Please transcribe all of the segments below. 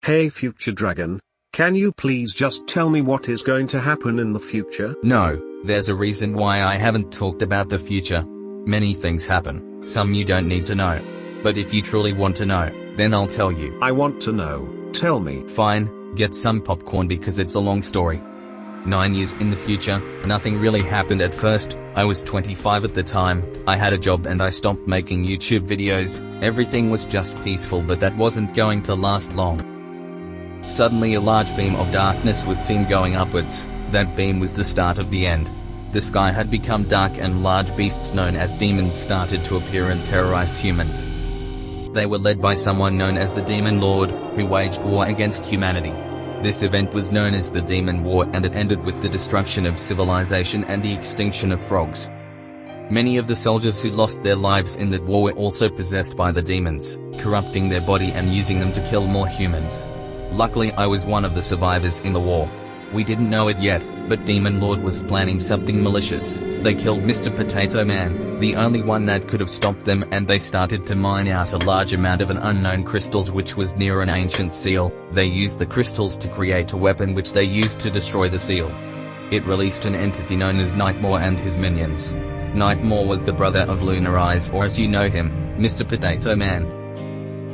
Hey future dragon, can you please just tell me what is going to happen in the future? No, there's a reason why I haven't talked about the future. Many things happen, some you don't need to know. But if you truly want to know, then I'll tell you. I want to know, tell me. Fine, get some popcorn because it's a long story. 9 years in the future, nothing really happened at first. I was 25 at the time, I had a job and I stopped making YouTube videos. Everything was just peaceful, but that wasn't going to last long. Suddenly a large beam of darkness was seen going upwards. That beam was the start of the end. The sky had become dark and large beasts known as demons started to appear and terrorized humans. They were led by someone known as the Demon Lord, who waged war against humanity. This event was known as the Demon War, and it ended with the destruction of civilization and the extinction of frogs. Many of the soldiers who lost their lives in that war were also possessed by the demons, corrupting their body and using them to kill more humans. Luckily I was one of the survivors in the war. We didn't know it yet, but Demon Lord was planning something malicious. They killed Mr. Potato Man, the only one that could have stopped them, and they started to mine out a large amount of an unknown crystals which was near an ancient seal. They used the crystals to create a weapon which they used to destroy the seal. It released an entity known as Nightmare and his minions. Nightmare was the brother of Lunar Eyes, or as you know him, Mr. Potato Man.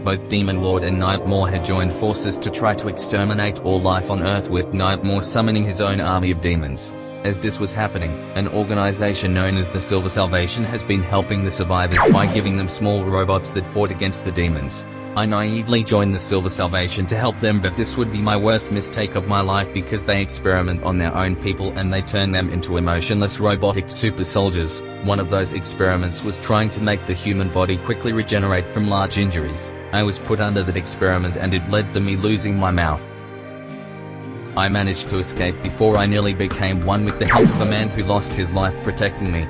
Both Demon Lord and Nightmare had joined forces to try to exterminate all life on Earth, with Nightmare summoning his own army of demons. As this was happening, an organization known as the Silver Salvation has been helping the survivors by giving them small robots that fought against the demons. I naively joined the Silver Salvation to help them, but this would be my worst mistake of my life because they experiment on their own people and they turn them into emotionless robotic super soldiers. One of those experiments was trying to make the human body quickly regenerate from large injuries. I was put under that experiment and it led to me losing my mouth. I managed to escape before I nearly became one with the help of a man who lost his life protecting me.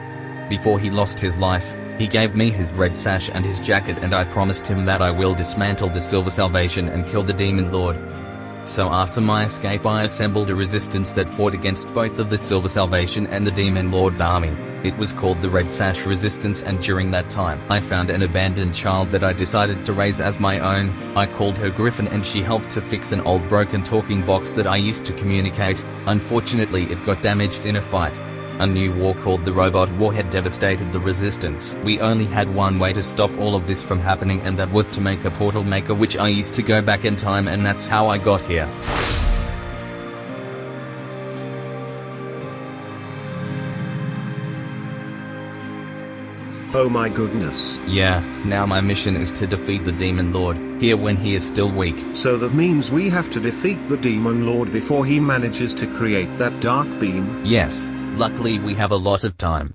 Before he lost his life, he gave me his red sash and his jacket, and I promised him that I will dismantle the Silver Salvation and kill the Demon Lord. So after my escape I assembled a resistance that fought against both of the Silver Salvation and the Demon Lord's army. It was called the Red Sash Resistance, and during that time I found an abandoned child that I decided to raise as my own. I called her Griffin and she helped to fix an old broken talking box that I used to communicate. Unfortunately it got damaged in a fight. A new war called the Robot War had devastated the resistance. We only had one way to stop all of this from happening, and that was to make a portal maker which I used to go back in time, and that's how I got here. Oh my goodness. Yeah, now my mission is to defeat the Demon Lord, here when he is still weak. So that means we have to defeat the Demon Lord before he manages to create that dark beam? Yes. Luckily we have a lot of time.